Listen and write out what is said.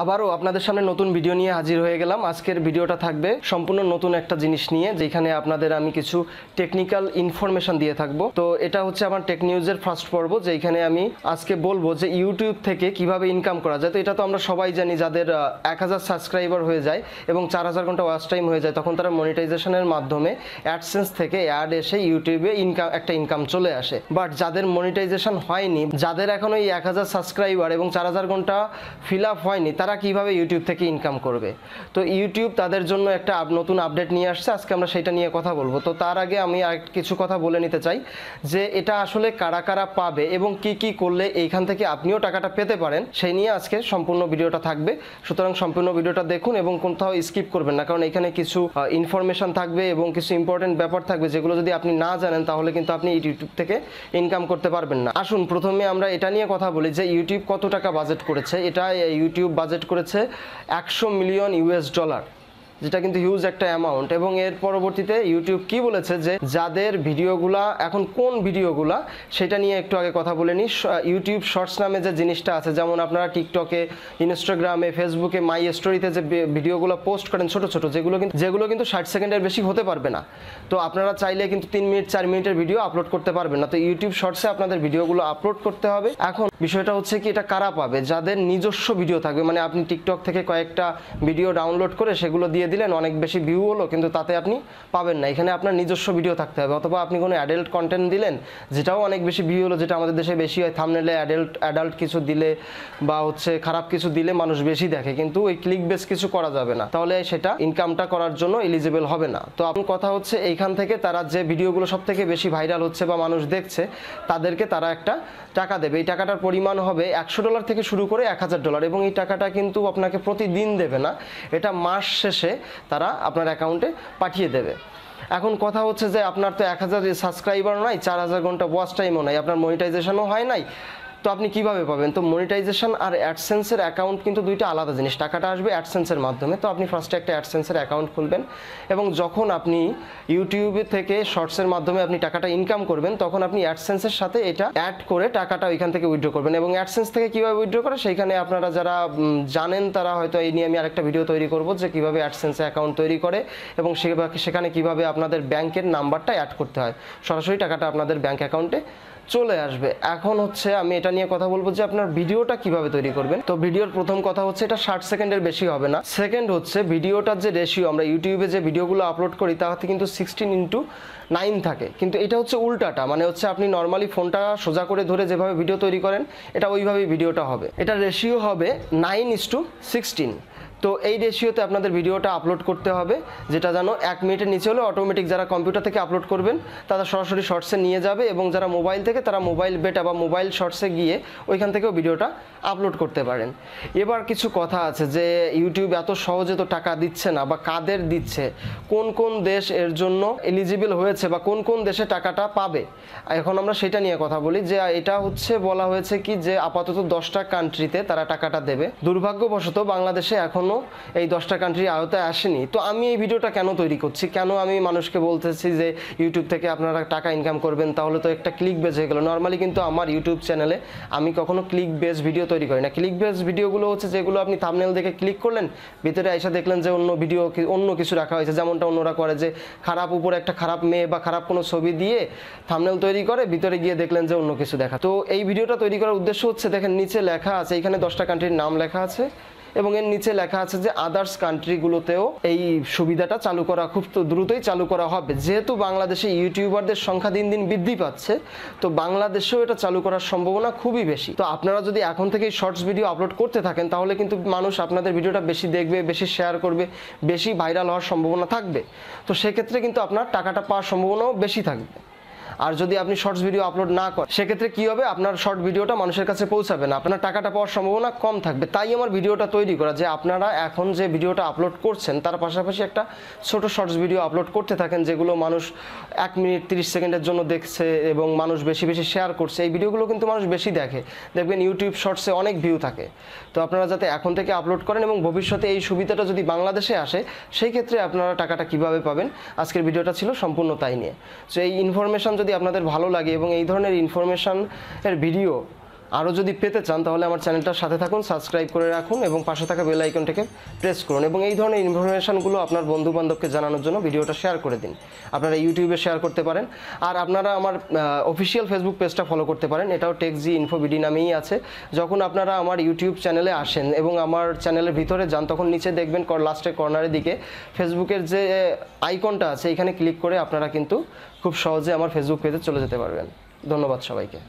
আবারও আপনাদের সামনে নতুন ভিডিও নিয়ে হাজির হয়ে গেলাম। আজকের ভিডিওটা থাকবে সম্পূর্ণ নতুন একটা জিনিস নিয়ে, যেখানে আপনাদের আমি কিছু টেকনিক্যাল ইনফরমেশন দিয়ে থাকবো। তো এটা হচ্ছে আমার টেক নিউজের ফার্স্ট পর্ব, যেখানে আমি আজকে বলবো যে ইউটিউব থেকে কিভাবে ইনকাম করা যায়। তো এটা তো আমরা সবাই জানি, যাদের 1000 সাবস্ক্রাইবার হয়ে যায় এবং 4000 ঘন্টা ওয়াচ টাইম হয়ে যায়, তখন তারা মনিটাইজেশনের মাধ্যমে অ্যাডসেন্স থেকে অ্যাড এসে ইউটিউবে ইনকাম চলে আসে। বাট যাদের মনিটাইজেশন হয়নি, যাদের এখন ওই 1000 সাবস্ক্রাইবার এবং 4000 ঘন্টা ফিল আপ হয়নি, তারা কিভাবে ইউটিউব থেকে ইনকাম করবে। তো ইউটিউব তাদের জন্য একটা নতুন আপডেট নিয়ে আসছে, আজকে আমরা সেটা নিয়ে কথা বলবো। তো তার আগে আমি আর কিছু কথা বলে নিতে চাই যে এটা আসলে কারা কারা পাবে এবং কি কি করলে এইখান থেকে আপনিও টাকাটা পেতে পারেন, সেই নিয়ে আজকে সম্পূর্ণ ভিডিওটা থাকবে। সুতরাং সম্পূর্ণ ভিডিওটা দেখুন এবং কোথাও স্কিপ করবেন না, কারণ এখানে কিছু ইনফরমেশন থাকবে এবং কিছু ইম্পর্টেন্ট ব্যাপার থাকবে, যেগুলো যদি আপনি না জানেন তাহলে কিন্তু আপনি ইউটিউব থেকে ইনকাম করতে পারবেন না। আসুন প্রথমে আমরা এটা নিয়ে কথা বলি যে ইউটিউব কত টাকা বাজেট করেছে। এটা ইউটিউব বাজেট করেছে $100 মিলিয়ন, যেটা কিন্তু হিউজ একটা অ্যামাউন্ট। এবং এর পরবর্তীতে ইউটিউব কি বলেছে যে যাদের ভিডিওগুলা এখন কোন ভিডিওগুলা সেটা নিয়ে একটু আগে কথা বলে নিই। ইউটিউব শর্টস নামে যে জিনিসটা আছে, যেমন আপনারা টিকটকে, ইনস্টাগ্রামে, ফেসবুকে, মাই স্টোরিতে যে ভিডিওগুলো পোস্ট করেন ছোট ছোট, যেগুলো কিন্তু 60 সেকেন্ডের বেশি হতে পারবে না। তো আপনারা চাইলে কিন্তু 3 মিনিট 4 মিনিটের ভিডিও আপলোড করতে পারবেন না। তো ইউটিউব শর্টসে আপনাদের ভিডিওগুলো আপলোড করতে হবে। এখন বিষয়টা হচ্ছে কি, এটা কারা পাবে? যাদের নিজস্ব ভিডিও থাকবে, মানে আপনি টিকটক থেকে কয়েকটা ভিডিও ডাউনলোড করে সেগুলো দিয়ে দিলেন, অনেক বেশি ভিউ হলো, কিন্তু তাতে আপনি পাবেন না। এখানে আপনার নিজস্ব ভিডিও থাকতে হবে। অথবা আপনি কোনো অ্যাডাল্ট কন্টেন্ট দিলেন, যেটাও অনেক বেশি ভিউ হলো, যেটা আমাদের দেশে বেশি হয়, থাম্বনেলে অ্যাডাল্ট কিছু দিলে বা হচ্ছে খারাপ কিছু দিলে মানুষ বেশি দেখে, কিন্তু ওই ক্লিক বেস কিছু করা যাবে না, তাহলে সেটা ইনকামটা করার জন্য এলিজিবল হবে না। তো আপনার কথা হচ্ছে এইখান থেকে তারা যে ভিডিওগুলো সব থেকে বেশি ভাইরাল হচ্ছে বা মানুষ দেখছে, তাদেরকে তারা একটা টাকা দেবে। এই টাকাটার পরিমাণ হবে $100 থেকে শুরু করে $1000, এবং এই টাকাটা কিন্তু আপনাকে প্রতিদিন দেবে না, এটা মাস শেষে তারা আপনার অ্যাকাউন্টে পাঠিয়ে দেবে। এখন কথা হচ্ছে যে আপনার তো 1000 সাবস্ক্রাইবার নাই, 4000 ঘন্টা ওয়াচ টাইমও নাই, আপনার মনিটাইজেশনও হয় নাই, তো আপনি কিভাবে পাবেন? তো মনিটাইজেশন আর অ্যাডসেন্সের অ্যাকাউন্ট কিন্তু দুইটা আলাদা জিনিস। টাকাটা আসবে অ্যাডসেন্সের মাধ্যমে। তো আপনি ফার্স্টে একটা অ্যাডসেন্সের অ্যাকাউন্ট খুলবেন, এবং যখন আপনি ইউটিউবে থেকে শর্টসের মাধ্যমে আপনি টাকাটা ইনকাম করবেন, তখন আপনি অ্যাডসেন্সের সাথে এটা অ্যাড করে টাকাটা ওইখান থেকে উইথড্র করবেন। এবং অ্যাডসেন্স থেকে কীভাবে উইথড্র করে, সেইখানে আপনারা যারা জানেন তারা হয়তো এই নিয়ে আমি আরেকটা ভিডিও তৈরি করব, যে কীভাবে অ্যাডসেন্সে অ্যাকাউন্ট তৈরি করে এবং সেখানে কীভাবে আপনাদের ব্যাংকের নাম্বারটা অ্যাড করতে হয়, সরাসরি টাকাটা আপনাদের ব্যাংক অ্যাকাউন্টে চলে আসবে। এখন হচ্ছে আমি এটা নিয়ে কথা বলবো যে আপনার ভিডিওটা কিভাবে তৈরি করবেন। তো ভিডিওর প্রথম কথা হচ্ছে এটা 60 সেকেন্ডের বেশি হবে না। সেকেন্ড হচ্ছে ভিডিওটার যে রেশিও, আমরা ইউটিউবে যে ভিডিওগুলো আপলোড করি তাতে কিন্তু 16:9 থাকে, কিন্তু এটা হচ্ছে উল্টাটা, মানে হচ্ছে আপনি নর্মালি ফোনটা সোজা করে ধরে যেভাবে ভিডিও তৈরি করেন, এটা ওইভাবেই ভিডিওটা হবে। এটা রেশিও হবে 9:16। তো এই রেশিওতে আপনাদের ভিডিওটা আপলোড করতে হবে, যেটা যেন 1 মিনিটের নিচে হলে অটোমেটিক যারা কম্পিউটার থেকে আপলোড করবেন তারা সরাসরি শর্টসে নিয়ে যাবে, এবং যারা মোবাইল থেকে তারা মোবাইল বেটা বা মোবাইল শর্টসে গিয়ে ওইখান থেকেও ভিডিওটা আপলোড করতে পারেন। এবার কিছু কথা আছে যে ইউটিউব এত সহজে তো টাকা দিচ্ছে না, বা কাদের দিচ্ছে, কোন কোন দেশ এর জন্য এলিজিবল হয়েছে বা কোন কোন দেশে টাকাটা পাবে। এখন আমরা সেটা নিয়ে কথা বলি, যে এটা হচ্ছে বলা হয়েছে কি যে আপাতত 10টা কান্ট্রিতে তারা টাকাটা দেবে। দুর্ভাগ্যবশত বাংলাদেশে এখনও এই 10টা কান্ট্রির আওতায় আসেনি। তো আমি এই ভিডিওটা কেন তৈরি করছি, কেন আমি মানুষকে বলতেছি যে ইউটিউব থেকে আপনারা টাকা ইনকাম করবেন, তাহলে তো একটা ক্লিক বেস হয়ে গেল। নর্মালি কিন্তু আমার ইউটিউব চ্যানেলে আমি কখনো ক্লিক বেস ভিডিও তৈরি করি না। ক্লিক বেস ভিডিওগুলো হচ্ছে যেগুলো আপনি থাম্বনেল দেখে ক্লিক করলেন, ভিতরে এসে দেখলেন যে অন্য কিছু রাখা হয়েছে, যেমনটা অন্যরা করে, যে খারাপ উপরে একটা খারাপ মেয়ে বা খারাপ কোনো ছবি দিয়ে থাম্বনেল তৈরি করে, ভিতরে গিয়ে দেখলেন যে অন্য কিছু দেখা। তো এই ভিডিওটা তৈরি করার উদ্দেশ্য হচ্ছে, দেখেন নিচে লেখা আছে, এখানে 10টা কান্ট্রির নাম লেখা আছে, এবং এর নিচে লেখা আছে যে আদার্স কান্ট্রিগুলোতেও এই সুবিধাটা চালু করা খুব দ্রুতই চালু করা হবে। যেহেতু বাংলাদেশে ইউটিউবারদের সংখ্যা দিন দিন বৃদ্ধি পাচ্ছে, তো বাংলাদেশেও এটা চালু করার সম্ভাবনা খুবই বেশি। তো আপনারা যদি এখন থেকেই শর্টস ভিডিও আপলোড করতে থাকেন, তাহলে কিন্তু মানুষ আপনাদের ভিডিওটা বেশি দেখবে, বেশি শেয়ার করবে, বেশি ভাইরাল হওয়ার সম্ভাবনা থাকবে। তো সেক্ষেত্রে কিন্তু আপনার টাকাটা পাওয়ার সম্ভাবনাও বেশি থাকবে। আর যদি আপনি শর্টস ভিডিও আপলোড না করেন, সেক্ষেত্রে কী হবে, আপনার শর্ট ভিডিওটা মানুষের কাছে পৌঁছাবে না, আপনার টাকাটা পাওয়ার সম্ভাবনা কম থাকবে। তাই আমার ভিডিওটা তৈরি করা, যে আপনারা এখন যে ভিডিওটা আপলোড করছেন তার পাশাপাশি একটা ছোট শর্টস ভিডিও আপলোড করতে থাকেন, যেগুলো মানুষ 1 মিনিট 30 সেকেন্ডের জন্য দেখছে এবং মানুষ বেশি বেশি শেয়ার করছে। এই ভিডিওগুলো কিন্তু মানুষ বেশি দেখে, দেখবেন ইউটিউব শর্টসে অনেক ভিউ থাকে। তো আপনারা যাতে এখন থেকে আপলোড করেন এবং ভবিষ্যতে এই সুবিধাটা যদি বাংলাদেশে আসে, সেই ক্ষেত্রে আপনারা টাকাটা কিভাবে পাবেন, আজকের ভিডিওটা ছিল সম্পূর্ণ তাই নিয়ে। সো এই ইনফরমেশন যদি আপনাদের ভালো লাগে এবং এই ধরনের ইনফরমেশনের ভিডিও আরও যদি পেতে চান তাহলে আমার চ্যানেলটার সাথে থাকুন, সাবস্ক্রাইব করে রাখুন এবং পাশে থাকা বেল আইকনটাকে প্রেস করুন এবং এই ধরনের ইনফরমেশনগুলো আপনার বন্ধুবান্ধবকে জানানোর জন্য ভিডিওটা শেয়ার করে দিন। আপনারা ইউটিউবে শেয়ার করতে পারেন, আর আপনারা আমার অফিসিয়াল ফেসবুক পেজটা ফলো করতে পারেন, এটাও টেকজি ইনফো বিডি নামেই আছে। যখন আপনারা আমার ইউটিউব চ্যানেলে আসেন এবং আমার চ্যানেলের ভিতরে যান তখন নিচে দেখবেন লাস্টের কর্নারের দিকে ফেসবুকের যে আইকনটা আছে এখানে ক্লিক করে আপনারা কিন্তু খুব সহজে আমার ফেসবুক পেজে চলে যেতে পারবেন। ধন্যবাদ সবাইকে।